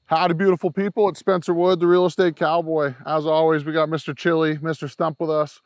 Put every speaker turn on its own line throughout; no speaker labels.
Howdy, beautiful people. It's Spencer Wood, the real estate cowboy. As always, we got Mr. Chili, Mr. Stump with us,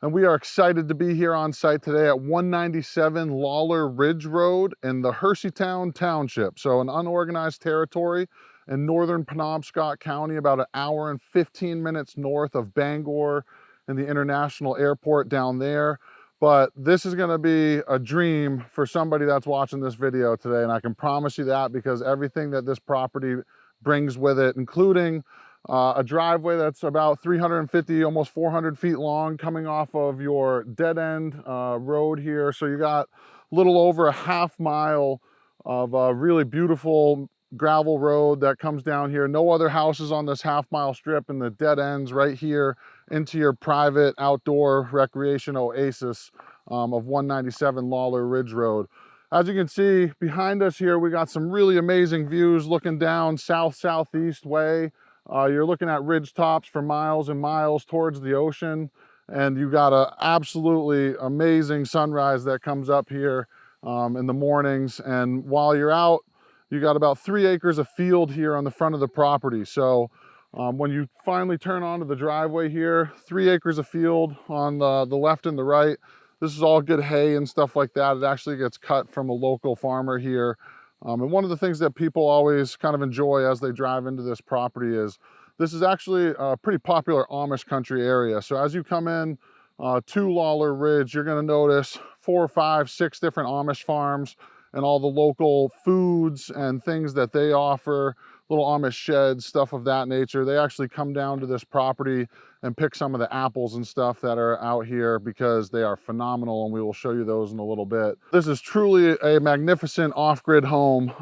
and we are excited to be here on site today at 197 Lawler Ridge Road in the Hersheytown Township. So an unorganized territory in northern Penobscot County, about an hour and 15 minutes north of Bangor and the International Airport down there. But this is gonna be a dream for somebody that's watching this video today, and I can promise you that because everything that this property brings with it, including a driveway that's about 350, almost 400 feet long, coming off of your dead end road here. So you got a little over a half mile of a really beautiful gravel road that comes down here. No other houses on this half mile strip, and the dead ends right here into your private outdoor recreation oasis of 197 Lawler Ridge Road. As you can see behind us here, we got some really amazing views looking down south-southeast way. You're looking at ridge tops for miles and miles towards the ocean, and you got an absolutely amazing sunrise that comes up here in the mornings. And while you're out, you got about 3 acres of field here on the front of the property. So when you finally turn onto the driveway here, 3 acres of field on the left and the right. This is all good hay and stuff like that. It actually gets cut from a local farmer here. And one of the things that people always kind of enjoy as they drive into this property is this is actually a pretty popular Amish country area. So as you come in to Lawler Ridge, you're gonna notice 4, 5, 6 different Amish farms and all the local foods and things that they offer, little Amish sheds, stuff of that nature. They actually come down to this property and pick some of the apples and stuff that are out here because they are phenomenal, and we will show you those in a little bit. This is truly a magnificent off-grid home,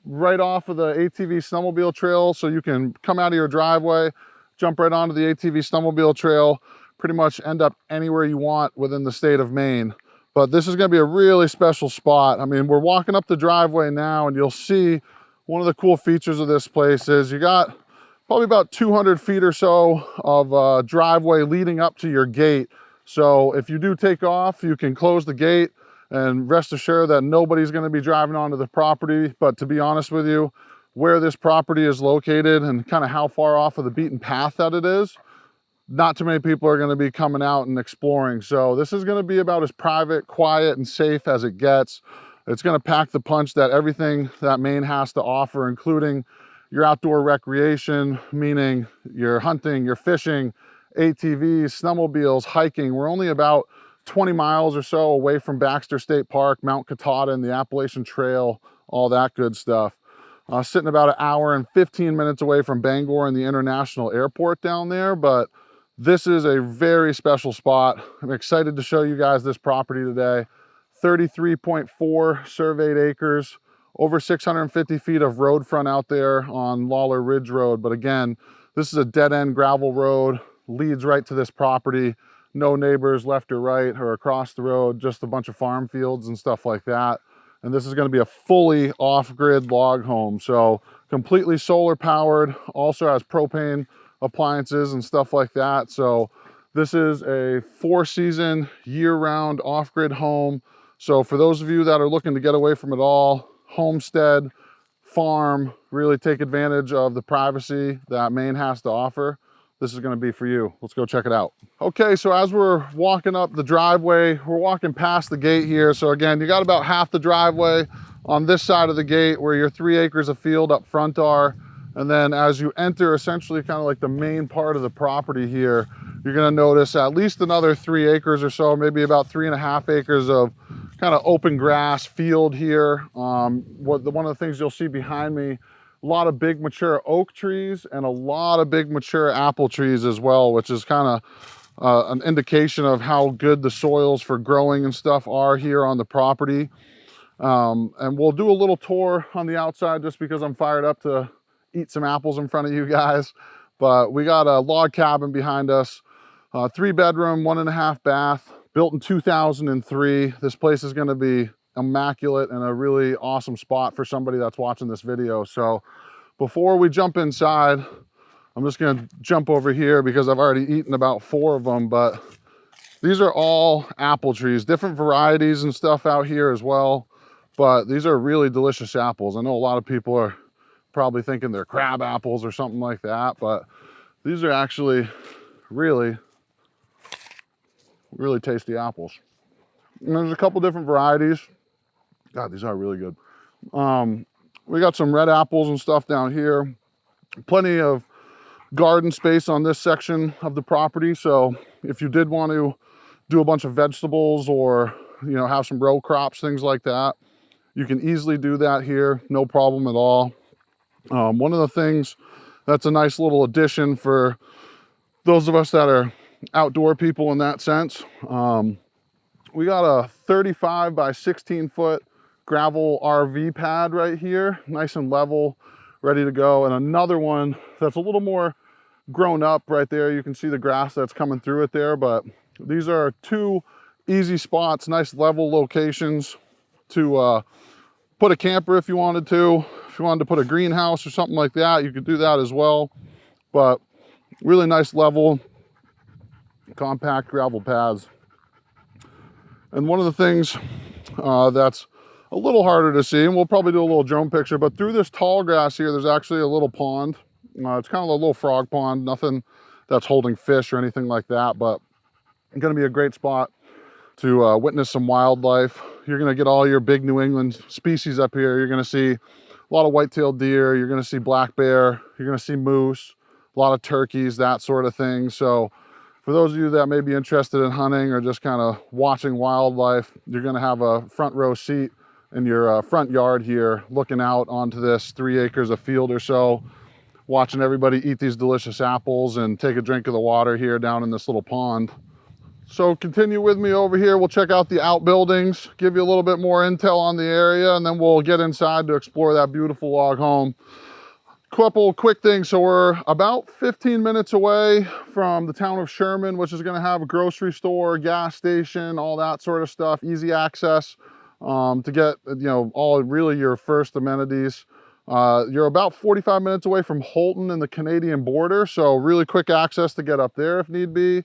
right off of the ATV snowmobile trail, so you can come out of your driveway, jump right onto the ATV snowmobile trail, pretty much end up anywhere you want within the state of Maine. But this is gonna be a really special spot. I mean, we're walking up the driveway now, and you'll see one of the cool features of this place is you got probably about 200 feet or so of driveway leading up to your gate. So if you do take off, you can close the gate and rest assured that nobody's gonna be driving onto the property. But to be honest with you, where this property is located and kind of how far off of the beaten path that it is, not too many people are gonna be coming out and exploring. So this is gonna be about as private, quiet, and safe as it gets. It's gonna pack the punch that everything that Maine has to offer, including your outdoor recreation, meaning your hunting, your fishing, ATVs, snowmobiles, hiking. We're only about 20 miles or so away from Baxter State Park, Mount Katahdin, the Appalachian Trail, all that good stuff. Sitting about an hour and 15 minutes away from Bangor and the International Airport down there, but this is a very special spot. I'm excited to show you guys this property today. 33.4 surveyed acres, over 650 feet of road front out there on Lawler Ridge Road. But again, this is a dead end gravel road, leads right to this property. No neighbors left or right or across the road, just a bunch of farm fields and stuff like that. And this is gonna be a fully off-grid log home. So completely solar powered, also has propane appliances and stuff like that. So this is a 4-season, year-round off-grid home. So for those of you that are looking to get away from it all, homestead, farm, really take advantage of the privacy that Maine has to offer, this is gonna be for you. Let's go check it out. Okay, so as we're walking up the driveway, we're walking past the gate here. So again, you got about half the driveway on this side of the gate where your 3 acres of field up front are. And then as you enter essentially kind of like the main part of the property here, you're gonna notice at least another 3 acres or so, maybe about 3.5 acres of kind of open grass field here. One of the things you'll see behind me, a lot of big mature oak trees and a lot of big mature apple trees as well, which is kind of an indication of how good the soils for growing and stuff are here on the property. And we'll do a little tour on the outside just because I'm fired up to eat some apples in front of you guys. But we got a log cabin behind us, 3-bedroom, 1.5 bath, built in 2003. This place is gonna be immaculate and a really awesome spot for somebody that's watching this video. So before we jump inside, I'm just gonna jump over here because I've already eaten about 4 of them, but these are all apple trees, different varieties and stuff out here as well. But these are really delicious apples. I know a lot of people are probably thinking they're crab apples or something like that, but these are actually really, really tasty apples. And there's a couple different varieties. God, these are really good. We got some red apples and stuff down here. Plenty of garden space on this section of the property. So if you did want to do a bunch of vegetables or, you know, have some row crops, things like that, you can easily do that here. No problem at all. One of the things that's a nice little addition for those of us that are outdoor people in that sense, we got a 35 by 16 foot gravel RV pad right here, nice and level, ready to go. And another one that's a little more grown up right there. You can see the grass that's coming through it there, but these are two easy spots, nice level locations to put a camper if you wanted to. If you wanted to put a greenhouse or something like that, you could do that as well. But really nice level, compact gravel paths. And one of the things that's a little harder to see, and we'll probably do a little drone picture, but through this tall grass here, there's actually a little pond. It's kind of a little frog pond, nothing that's holding fish or anything like that, but it's gonna be a great spot to witness some wildlife. You're gonna get all your big New England species up here. You're gonna see a lot of white-tailed deer, you're gonna see black bear, you're gonna see moose, a lot of turkeys, that sort of thing. So for those of you that may be interested in hunting or just kind of watching wildlife, you're gonna have a front row seat in your front yard here, looking out onto this 3 acres of field or so, watching everybody eat these delicious apples and take a drink of the water here down in this little pond. So continue with me over here. We'll check out the outbuildings, give you a little bit more intel on the area, and then we'll get inside to explore that beautiful log home. Couple quick things. So we're about 15 minutes away from the town of Sherman, which is going to have a grocery store, gas station, all that sort of stuff, easy access to get, you know, all really your first amenities. You're about 45 minutes away from Holton and the Canadian border, so really quick access to get up there if need be.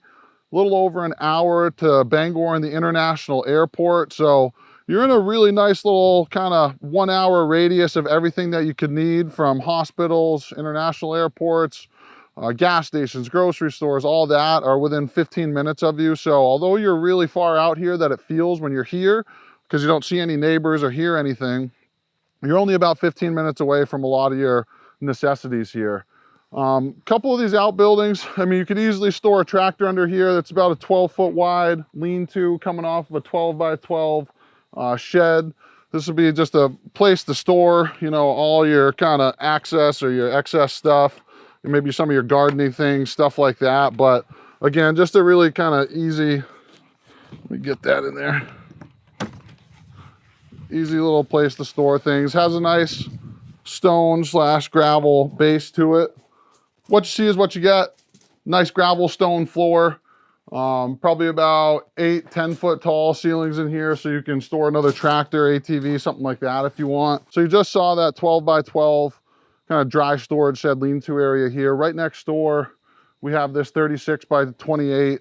A little over an hour to Bangor and the International Airport, so you're in a really nice little kind of 1 hour radius of everything that you could need, from hospitals, international airports, gas stations, grocery stores, all that are within 15 minutes of you. So although you're really far out here that it feels when you're here, because you don't see any neighbors or hear anything, you're only about 15 minutes away from a lot of your necessities here. Couple of these outbuildings, I mean, you could easily store a tractor under here. That's about a 12-foot wide lean-to coming off of a 12 by 12 shed. This would be just a place to store, you know, all your kind of access or your excess stuff, maybe some of your gardening things, stuff like that. But again, just a really kind of easy, let me get that in there. Easy little place to store things. Has a nice stone / gravel base to it. What you see is what you get. Nice gravel stone floor. Probably about 8-10 foot tall ceilings in here, so you can store another tractor, ATV, something like that if you want. So you just saw that 12 by 12 kind of dry storage shed lean-to area here. Right next door, we have this 36 by 28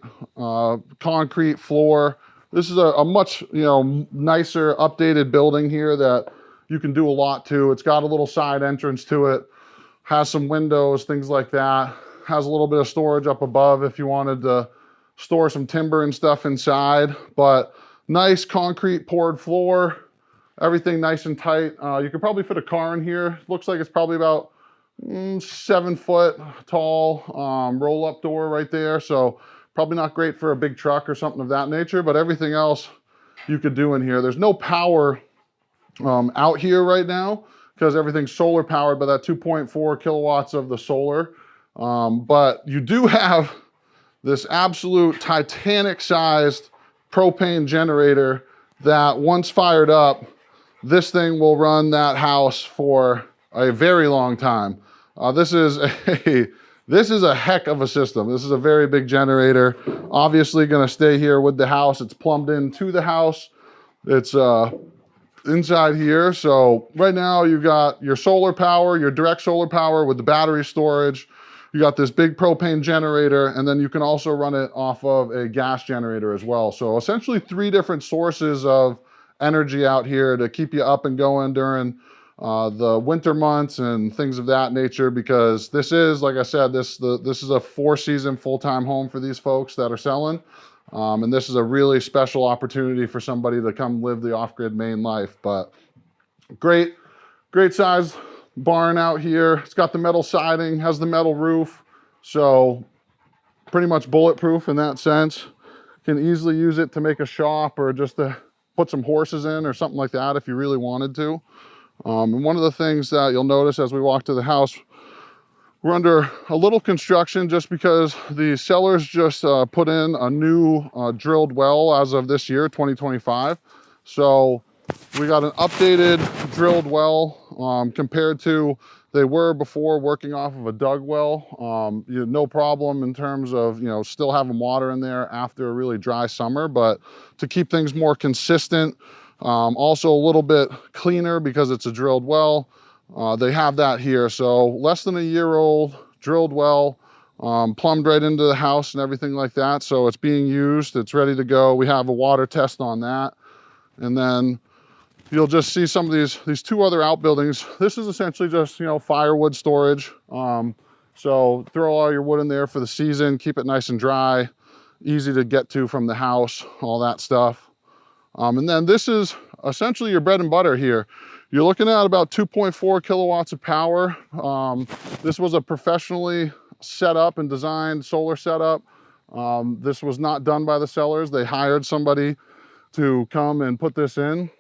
concrete floor. This is a much, you know, nicer updated building here that you can do a lot to. It's got a little side entrance to it, has some windows, things like that. Has a little bit of storage up above if you wanted to store some timber and stuff inside, but nice concrete poured floor, everything nice and tight. You could probably fit a car in here. Looks like it's probably about 7 foot tall roll-up door right there. So probably not great for a big truck or something of that nature, but everything else you could do in here. There's no power out here right now because everything's solar powered by that 2.4 kilowatts of the solar. But you do have this absolute Titanic sized propane generator that once fired up, this thing will run that house for a very long time. This is a heck of a system. This is a very big generator. Obviously gonna stay here with the house. It's plumbed into the house. It's inside here. So right now you've got your solar power, your direct solar power with the battery storage. You got this big propane generator, and then you can also run it off of a gas generator as well. So essentially 3 different sources of energy out here to keep you up and going during the winter months and things of that nature, because this is, like I said, this is a 4-season full-time home for these folks that are selling. And this is a really special opportunity for somebody to come live the off-grid Maine life. But great size barn out here. It's got the metal siding, has the metal roof, so pretty much bulletproof in that sense. Can easily use it to make a shop or just to put some horses in or something like that if you really wanted to. And one of the things that you'll notice as we walk to the house, we're under a little construction just because the sellers just put in a new drilled well as of this year, 2025. So we got an updated drilled well compared to they were before, working off of a dug well. No problem in terms of, still having water in there after a really dry summer, but to keep things more consistent, also a little bit cleaner because it's a drilled well. They have that here. So less than a year old drilled well, plumbed right into the house and everything like that. So it's being used, it's ready to go. We have a water test on that. And then you'll just see some of these 2 other outbuildings. This is essentially just, firewood storage. So throw all your wood in there for the season, keep it nice and dry, easy to get to from the house, all that stuff. And then this is essentially your bread and butter here. You're looking at about 2.4 kilowatts of power. This was a professionally set up and designed solar setup. This was not done by the sellers. They hired somebody to come and put this in.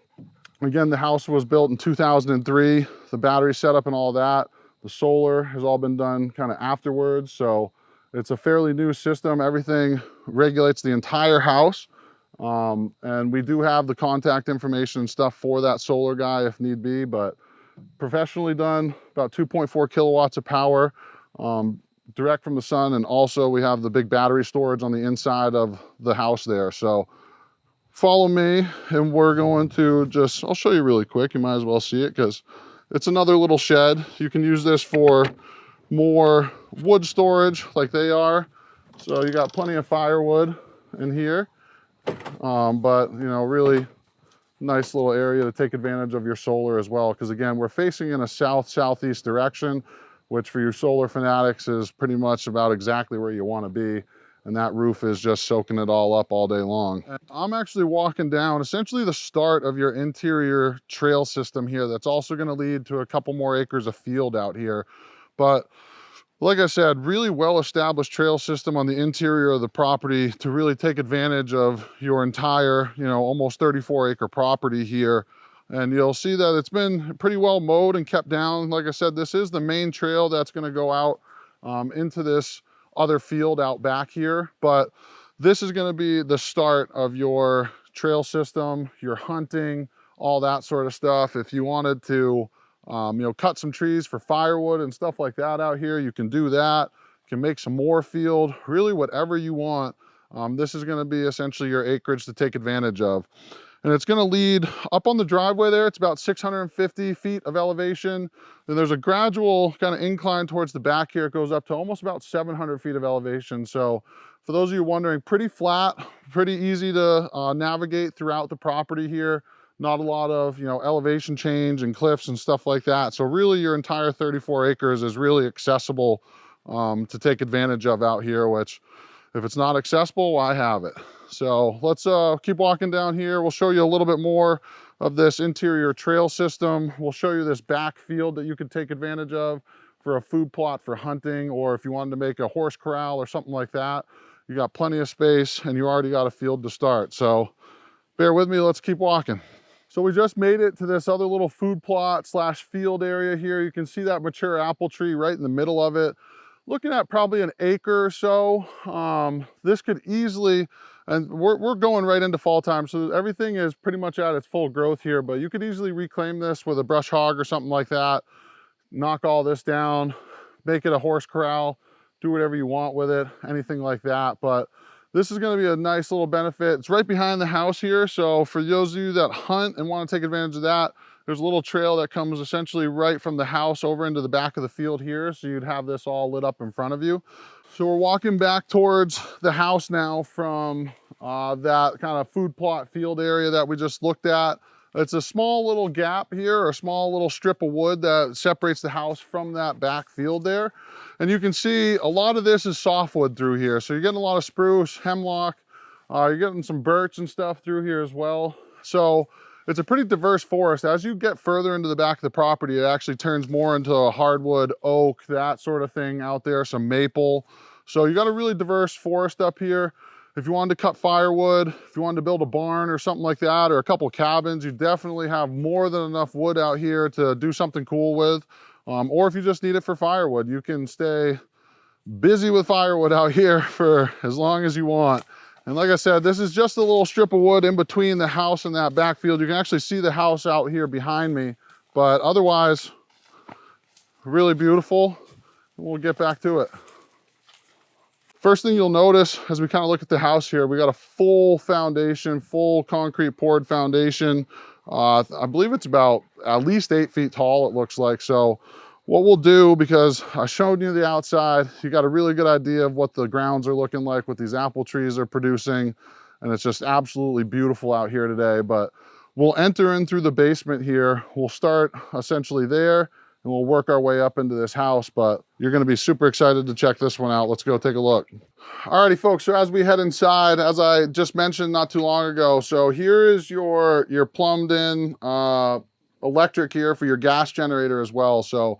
Again, the house was built in 2003. The battery setup and all that, the solar has all been done kind of afterwards. So it's a fairly new system. Everything regulates the entire house. And we do have the contact information and stuff for that solar guy if need be, but professionally done, about 2.4 kilowatts of power, direct from the sun. And also we have the big battery storage on the inside of the house there. So follow me and we're going to I'll show you really quick. You might as well see it because it's another little shed. You can use this for more wood storage like they are. So you got plenty of firewood in here. But really nice little area to take advantage of your solar as well. Because again, we're facing in a south-southeast direction, which for your solar fanatics is pretty much about exactly where you want to be. And that roof is just soaking it all up all day long. I'm actually walking down essentially the start of your interior trail system here. That's also going to lead to a couple more acres of field out here. But like I said, really well-established trail system on the interior of the property to really take advantage of your entire, almost 34-acre property here. And you'll see that it's been pretty well mowed and kept down. Like I said, this is the main trail that's going to go out into this other field out back here, but this is going to be the start of your trail system, your hunting, all that sort of stuff. If you wanted to cut some trees for firewood and stuff like that out here, you can do that. You can make some more field, really whatever you want. This is going to be essentially your acreage to take advantage of. And it's going to lead up on the driveway there. It's about 650 feet of elevation. Then there's a gradual kind of incline towards the back here. It goes up to almost about 700 feet of elevation. So for those of you wondering, pretty flat, pretty easy to navigate throughout the property here. Not a lot of, elevation change and cliffs and stuff like that. So really your entire 34 acres is really accessible to take advantage of out here, which if it's not accessible, why have it? So let's keep walking down here. We'll show you a little bit more of this interior trail system. We'll show you this back field that you could take advantage of for a food plot for hunting, or if you wanted to make a horse corral or something like that. You got plenty of space and you already got a field to start. So bear with me, let's keep walking. So we just made it to this other little food plot / field area here. You can see that mature apple tree right in the middle of it. Looking at probably an acre or so. This could easily, and we're going right into fall time, so everything is pretty much at its full growth here, but you could easily reclaim this with a brush hog or something like that, knock all this down, make it a horse corral, do whatever you want with it, anything like that. But this is going to be a nice little benefit. It's right behind the house here, so for those of you that hunt and want to take advantage of that, there's a little trail that comes essentially right from the house over into the back of the field here, so you'd have this all lit up in front of you. So we're walking back towards the house now from that kind of food plot field area that we just looked at. It's a small little gap here, or a small little strip of wood that separates the house from that back field there. And you can see a lot of this is softwood through here. So you're getting a lot of spruce, hemlock, you're getting some birch and stuff through here as well. So it's a pretty diverse forest. As you get further into the back of the property, it actually turns more into a hardwood, oak, that sort of thing out there, some maple. So you got a really diverse forest up here. If you wanted to cut firewood, if you wanted to build a barn or something like that, or a couple cabins, you definitely have more than enough wood out here to do something cool with. Or if you just need it for firewood, you can stay busy with firewood out here for as long as you want. And like I said, this is just a little strip of wood in between the house and that backfield. You can actually see the house out here behind me, but otherwise, really beautiful. We'll get back to it. First thing you'll notice as we kind of look at the house here, we got a full foundation, full concrete poured foundation. I believe it's about at least 8 feet tall, it looks like. So what we'll do, because I showed you the outside, you got a really good idea of what the grounds are looking like, what these apple trees are producing. And it's just absolutely beautiful out here today. But we'll enter in through the basement here. We'll start essentially there, and we'll work our way up into this house, but you're gonna be super excited to check this one out. Let's go take a look. Alrighty folks, so as we head inside, as I just mentioned not too long ago, so here is your plumbed in electric here for your gas generator as well. So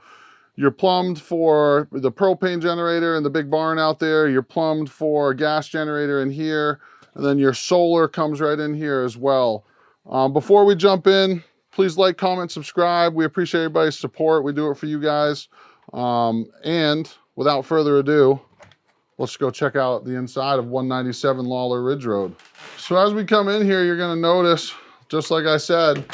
you're plumbed for the propane generator in the big barn out there, you're plumbed for a gas generator in here, and then your solar comes right in here as well. Before we jump in, please like, comment, subscribe. We appreciate everybody's support. We do it for you guys. And without further ado, let's go check out the inside of 197 Lawler Ridge Road. So as we come in here, you're gonna notice, just like I said,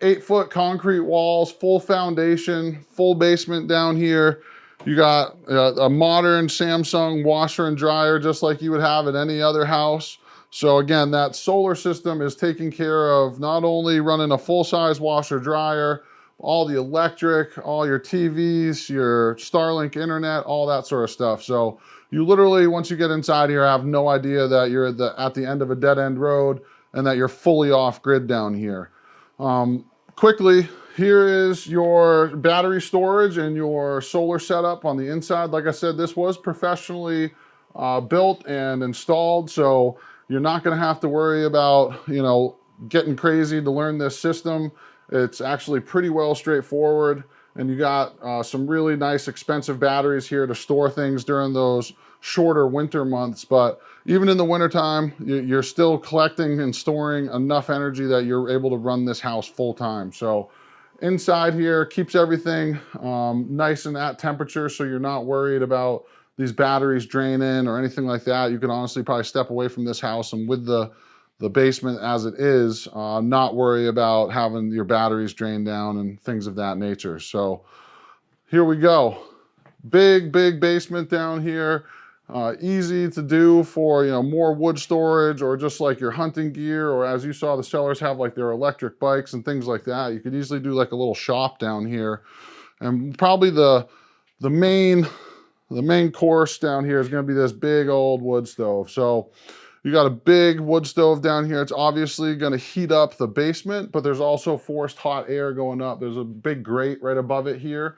8-foot concrete walls, full foundation, full basement down here. You got a modern Samsung washer and dryer, just like you would have at any other house. So again, that solar system is taking care of not only running a full-size washer dryer, all the electric, all your TVs, your Starlink internet, all that sort of stuff. So you literally, once you get inside here, have no idea that you're at the end of a dead-end road and that you're fully off-grid down here. Quickly, here is your battery storage and your solar setup on the inside. Like I said, this was professionally built and installed, so you're not gonna have to worry about, you know, getting crazy to learn this system. It's actually pretty well straightforward, and you got some really nice expensive batteries here to store things during those shorter winter months. But even in the wintertime, you're still collecting and storing enough energy that you're able to run this house full time. So inside here keeps everything nice and at temperature, so you're not worried about these batteries draining or anything like that. You can honestly probably step away from this house and with the basement as it is, not worry about having your batteries drain down and things of that nature. So here we go. Big basement down here. Easy to do for, you know, more wood storage or just like your hunting gear, or as you saw, the sellers have like their electric bikes and things like that. You could easily do like a little shop down here. And probably the main course down here is going to be this big old wood stove. So you got a big wood stove down here. It's obviously going to heat up the basement, but there's also forced hot air going up. There's a big grate right above it here.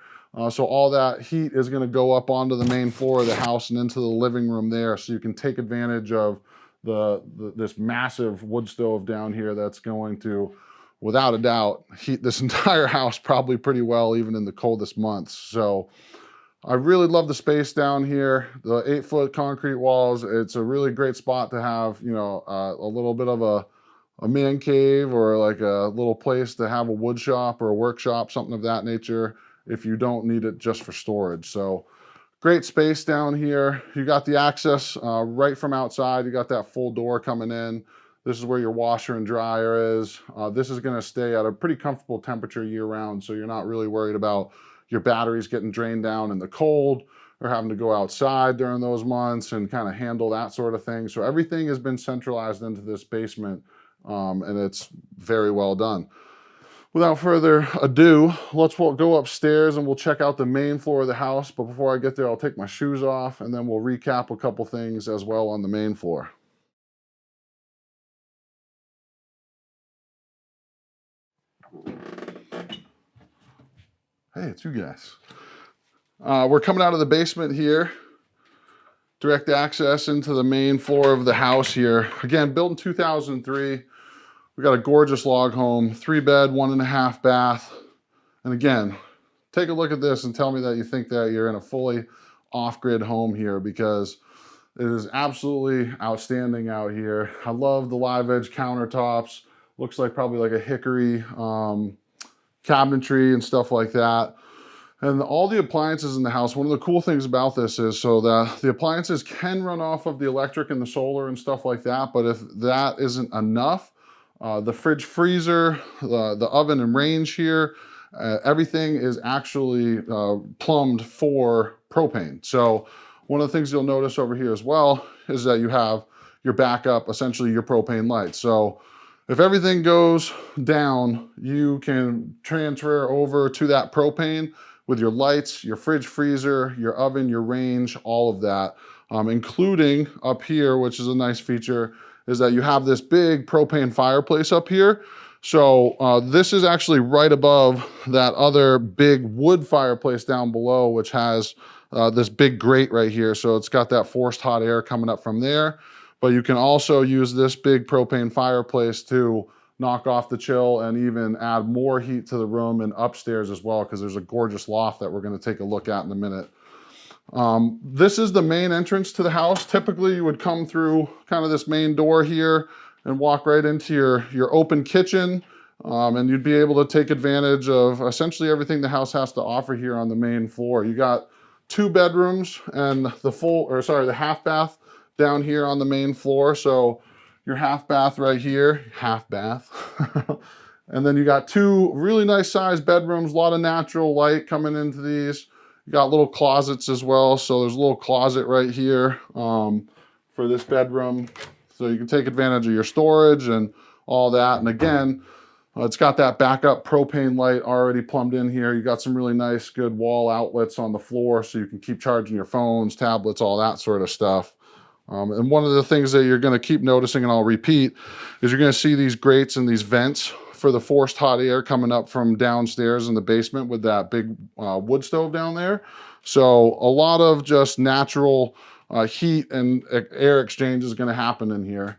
So all that heat is going to go up onto the main floor of the house and into the living room there. So you can take advantage of this massive wood stove down here that's going to, without a doubt, heat this entire house probably pretty well, even in the coldest months. So I really love the space down here, the 8-foot concrete walls. It's a really great spot to have, you know, a little bit of a man cave, or like a little place to have a wood shop or a workshop, something of that nature, if you don't need it just for storage. So great space down here. You got the access right from outside. You got that full door coming in. This is where your washer and dryer is. This is gonna stay at a pretty comfortable temperature year round, so you're not really worried about your batteries getting drained down in the cold or having to go outside during those months and kind of handle that sort of thing. So everything has been centralized into this basement, and it's very well done. Without further ado, let's go upstairs and we'll check out the main floor of the house. But before I get there, I'll take my shoes off and then we'll recap a couple things as well on the main floor. Hey, it's you guys. We're coming out of the basement here. Direct access into the main floor of the house here. Again, built in 2003. We got a gorgeous log home, 3-bed, 1.5 bath. And again, take a look at this and tell me that you think that you're in a fully off-grid home here, because it is absolutely outstanding out here. I love the live edge countertops. Looks like probably like a hickory cabinetry and stuff like that. And all the appliances in the house, one of the cool things about this is so that the appliances can run off of the electric and the solar and stuff like that, but if that isn't enough, the fridge freezer, the oven and range here, everything is actually plumbed for propane. So one of the things you'll notice over here as well is that you have your backup, essentially your propane lights. So if everything goes down, you can transfer over to that propane with your lights, your fridge freezer, your oven, your range, all of that, including up here, which is a nice feature, is that you have this big propane fireplace up here. So this is actually right above that other big wood fireplace down below, which has this big grate right here. So it's got that forced hot air coming up from there. But you can also use this big propane fireplace to knock off the chill and even add more heat to the room and upstairs as well, because there's a gorgeous loft that we're going to take a look at in a minute. This is the main entrance to the house. Typically you would come through kind of this main door here and walk right into your open kitchen, and you'd be able to take advantage of essentially everything the house has to offer here on the main floor. You got 2 bedrooms and the half bath down here on the main floor. So your half bath right here, half bath. And then you got 2 really nice sized bedrooms, a lot of natural light coming into these. You got little closets as well. So there's a little closet right here for this bedroom. So you can take advantage of your storage and all that. And again, it's got that backup propane light already plumbed in here. You got some really nice, good wall outlets on the floor so you can keep charging your phones, tablets, all that sort of stuff. And one of the things that you're going to keep noticing, and I'll repeat, is you're going to see these grates and these vents for the forced hot air coming up from downstairs in the basement with that big wood stove down there. So a lot of just natural heat and air exchange is going to happen in here.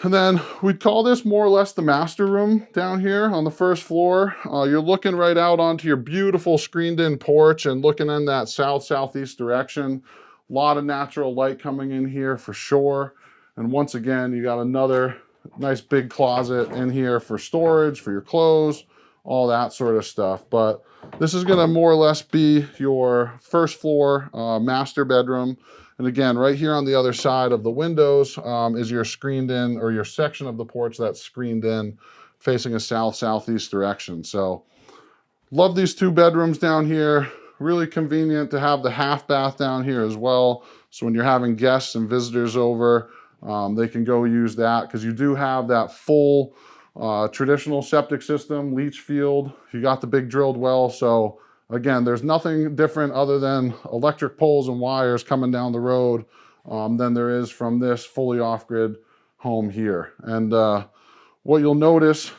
And then we'd call this more or less the master room down here on the first floor. You're looking right out onto your beautiful screened in porch and looking in that southeast direction. A lot of natural light coming in here for sure. And once again, you got another nice big closet in here for storage, for your clothes, all that sort of stuff. But this is gonna more or less be your first floor master bedroom. And again, right here on the other side of the windows is your screened in, or your section of the porch that's screened in facing a southeast direction. So love these 2 bedrooms down here. Really convenient to have the half bath down here as well. So when you're having guests and visitors over, they can go use that, because you do have that full traditional septic system, leach field. You got the big drilled well. So again, there's nothing different other than electric poles and wires coming down the road than there is from this fully off-grid home here. And what you'll notice,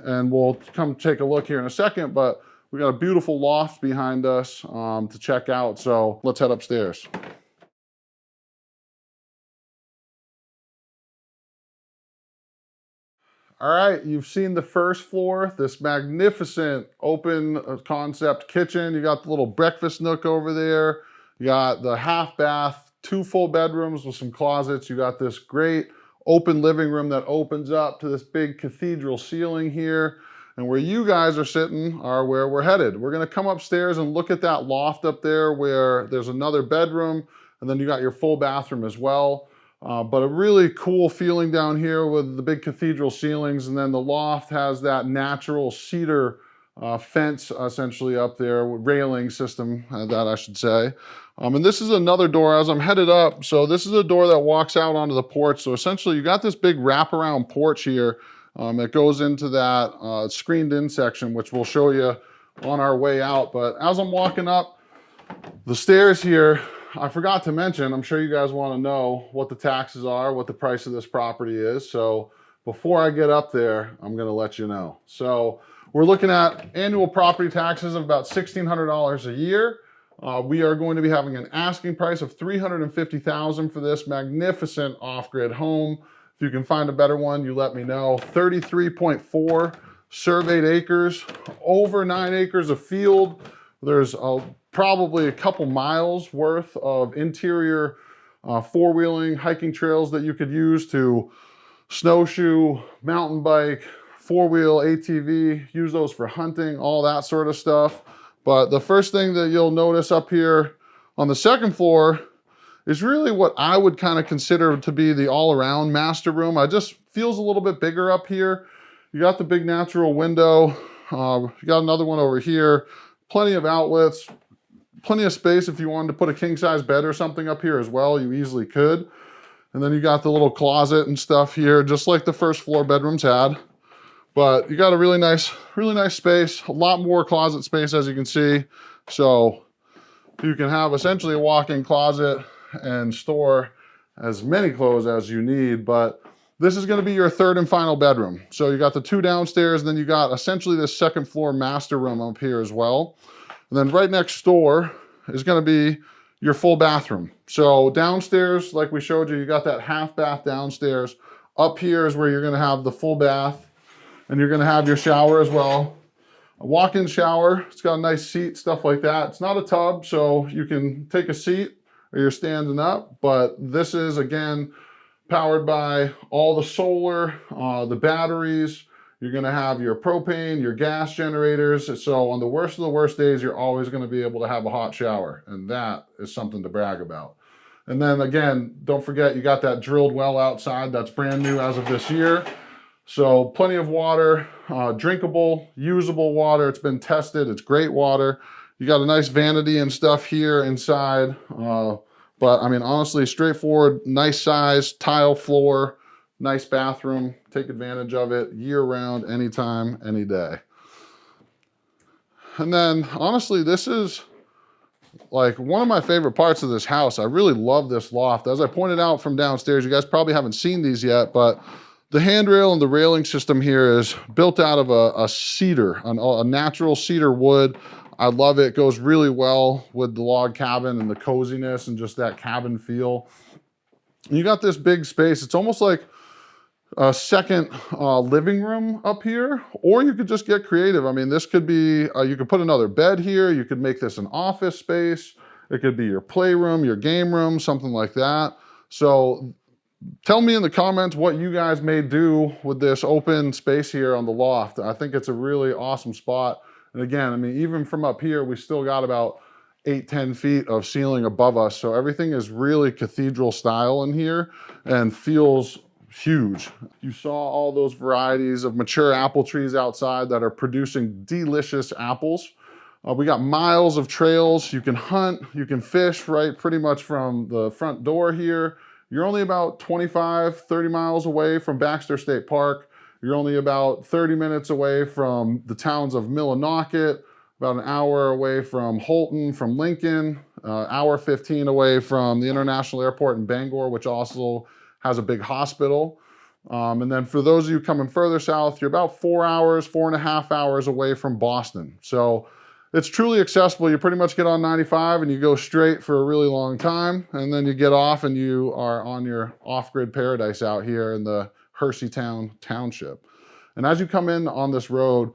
and we'll come take a look here in a second, but we got a beautiful loft behind us to check out. So let's head upstairs. All right, you've seen the first floor, this magnificent open concept kitchen. You got the little breakfast nook over there. You got the half bath, 2 full bedrooms with some closets. You got this great open living room that opens up to this big cathedral ceiling here. And where you guys are sitting are where we're headed. We're gonna come upstairs and look at that loft up there where there's another bedroom, and then you got your full bathroom as well. But a really cool feeling down here with the big cathedral ceilings, and then the loft has that natural cedar fence essentially up there, railing system, that I should say. And this is another door as I'm headed up. So this is a door that walks out onto the porch. So essentially you got this big wraparound porch here. It goes into that screened in section, which we'll show you on our way out. But as I'm walking up the stairs here, I forgot to mention, I'm sure you guys want to know what the taxes are, what the price of this property is. So before I get up there, I'm going to let you know. So We're looking at annual property taxes of about $1,600 a year. We are going to be having an asking price of $350,000 for this magnificent off-grid home. If you can find a better one, you let me know. 33.4 surveyed acres, over 9 acres of field. There's probably a couple miles worth of interior four-wheeling hiking trails that you could use to snowshoe, mountain bike, four-wheel ATV, use those for hunting, all that sort of stuff. But the first thing that you'll notice up here on the second floor is really what I would kind of consider to be the all-around master room. I just feels a little bit bigger up here. You got the big natural window. You got another one over here. Plenty of outlets, plenty of space. If you wanted to put a king-size bed or something up here as well, you easily could. And then you got the little closet and stuff here, just like the first floor bedrooms had. But you got a really nice space, a lot more closet space as you can see. So you can have essentially a walk-in closet and store as many clothes as you need. But this is gonna be your third and final bedroom. So you got the 2 downstairs, and then you got essentially this second floor master room up here as well. And then right next door is gonna be your full bathroom. So downstairs, like we showed you, you got that half bath downstairs. Up here is where you're gonna have the full bath, and you're gonna have your shower as well. A walk-in shower, it's got a nice seat, stuff like that. It's not a tub, so you can take a seat or you're standing up, but this is, again, powered by all the solar, the batteries. You're gonna have your propane, your gas generators. So on the worst of the worst days, you're always gonna be able to have a hot shower, and that is something to brag about. And then again, don't forget, you got that drilled well outside that's brand new as of this year. So plenty of water, drinkable, usable water. It's been tested, it's great water. You got a nice vanity and stuff here inside. But I mean, honestly, straightforward, nice size, tile floor, nice bathroom. Take advantage of it year round, anytime, any day. And then honestly, this is like one of my favorite parts of this house. I really love this loft. As I pointed out from downstairs, you guys probably haven't seen these yet, but the handrail and the railing system here is built out of a cedar, a natural cedar wood. I love it. It goes really well with the log cabin and the coziness and just that cabin feel. And you got this big space. It's almost like a second living room up here, or you could just get creative. I mean, this could be, you could put another bed here. You could make this an office space. It could be your playroom, your game room, something like that. So tell me in the comments what you guys may do with this open space here on the loft. I think it's a really awesome spot. And again, I mean, even from up here, we still got about 8-10 feet of ceiling above us. So everything is really cathedral style in here and feels huge. You saw all those varieties of mature apple trees outside that are producing delicious apples. We got miles of trails. You can hunt, you can fish, right? Pretty much from the front door here. You're only about 25, 30 miles away from Baxter State Park. You're only about 30 minutes away from the towns of Millinocket, about an hour away from Holton, from Lincoln, hour 15 away from the International Airport in Bangor, which also has a big hospital. And then for those of you coming further south, you're about 4 hours, 4.5 hours away from Boston. So it's truly accessible. You pretty much get on 95 and you go straight for a really long time. And then you get off and you are on your off-grid paradise out here in the Hersheytown Township. And as you come in on this road,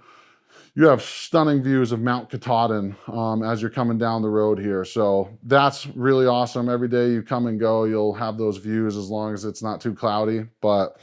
you have stunning views of Mount Katahdin as you're coming down the road here. So that's really awesome. Every day you come and go, you'll have those views as long as it's not too cloudy. But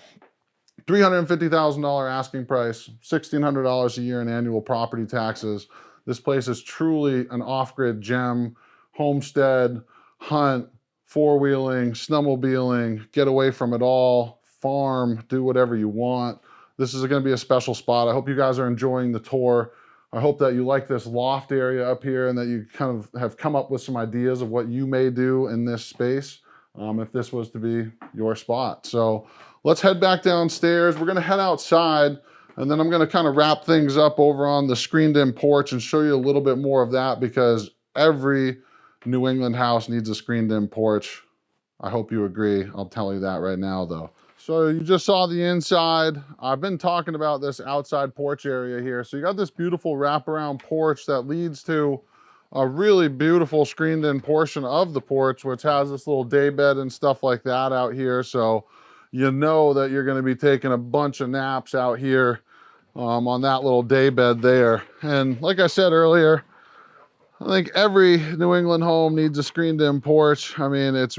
$350,000 asking price, $1,600 a year in annual property taxes. This place is truly an off-grid gem. Homestead, hunt, four-wheeling, snowmobiling, get away from it all, farm, do whatever you want. This is going to be a special spot. I hope you guys are enjoying the tour. I hope that you like this loft area up here and that you kind of have come up with some ideas of what you may do in this space if this was to be your spot. So let's head back downstairs. We're going to head outside, and then I'm going to kind of wrap things up over on the screened-in porch and show you a little bit more of that, because every New England house needs a screened-in porch. I hope you agree. I'll tell you that right now, though. So you just saw the inside. I've been talking about this outside porch area here. So you got this beautiful wraparound porch that leads to a really beautiful screened in portion of the porch, which has this little day bed and stuff like that out here. So you know that you're going to be taking a bunch of naps out here on that little day bed there. And like I said earlier, I think every New England home needs a screened in porch. I mean, it's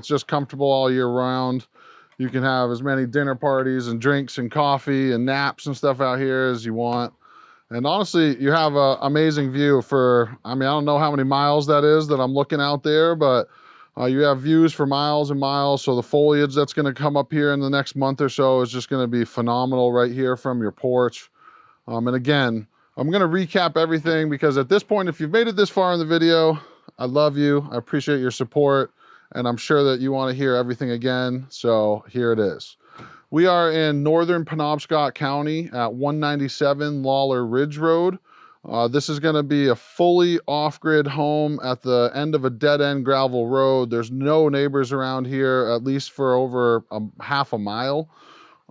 just comfortable all year round. You can have as many dinner parties and drinks and coffee and naps and stuff out here as you want. And honestly, you have an amazing view for, I mean, I don't know how many miles that is that I'm looking out there, but you have views for miles and miles. So the foliage that's going to come up here in the next month or so is just going to be phenomenal right here from your porch. And again, I'm going to recap everything because at this point, if you've made it this far in the video, I love you. I appreciate your support. And I'm sure that you want to hear everything again. So here it is. We are in northern Penobscot County at 197 Lawler Ridge Road. This is going to be a fully off-grid home at the end of a dead-end gravel road. There's no neighbors around here, at least for over half a mile.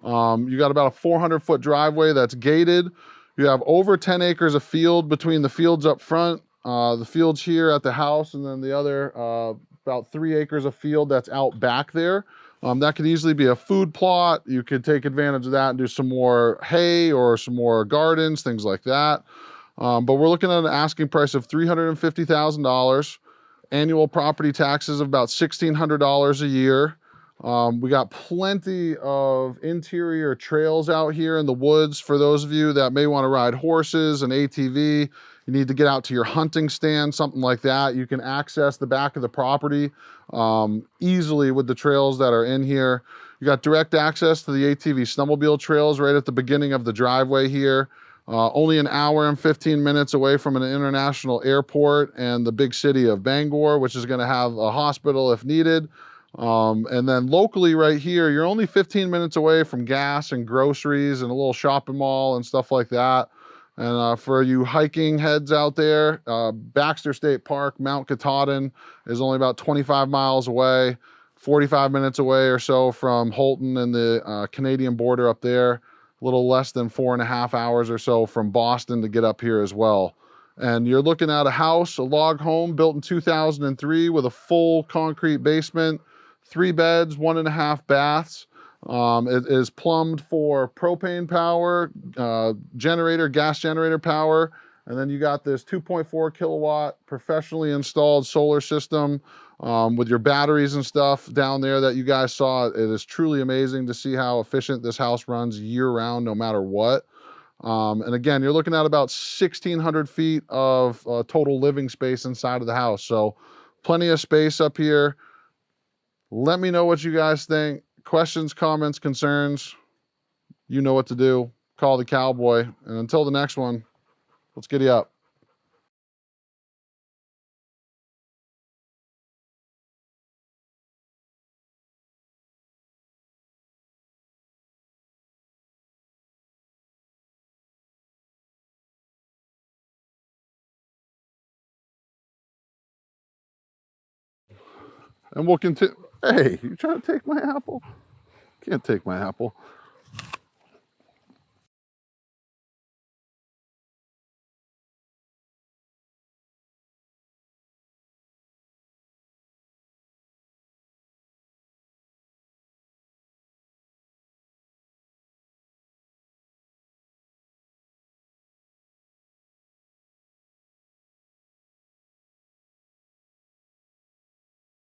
You got about a 400-foot driveway that's gated. You have over 10 acres of field between the fields up front, the fields here at the house, and then the other about 3 acres of field that's out back there. That could easily be a food plot. You could take advantage of that and do some more hay or some more gardens, things like that. But we're looking at an asking price of $350,000, annual property taxes of about $1,600 a year. We got plenty of interior trails out here in the woods for those of you that may want to ride horses, an ATV. You need to get out to your hunting stand, something like that. You can access the back of the property easily with the trails that are in here. You got direct access to the ATV snowmobile trails right at the beginning of the driveway here. Only an hour and 15 minutes away from an international airport and the big city of Bangor, which is going to have a hospital if needed. And then locally right here, you're only 15 minutes away from gas and groceries and a little shopping mall and stuff like that. And for you hiking heads out there, Baxter State Park, Mount Katahdin is only about 25 miles away, 45 minutes away or so from Holton and the Canadian border up there, a little less than 4.5 hours or so from Boston to get up here as well. And you're looking at a house, a log home built in 2003 with a full concrete basement, 3 beds, 1.5 baths. It is plumbed for propane power, gas generator power, and then you got this 2.4 kilowatt professionally installed solar system with your batteries and stuff down there that you guys saw. It is truly amazing to see how efficient this house runs year round, no matter what. And again, you're looking at about 1,600 feet of total living space inside of the house. So plenty of space up here. Let me know what you guys think. Questions, comments, concerns, you know what to do. Call the cowboy. And until the next one, let's giddy up. And we'll continue. Hey, you trying to take my apple? Can't take my apple.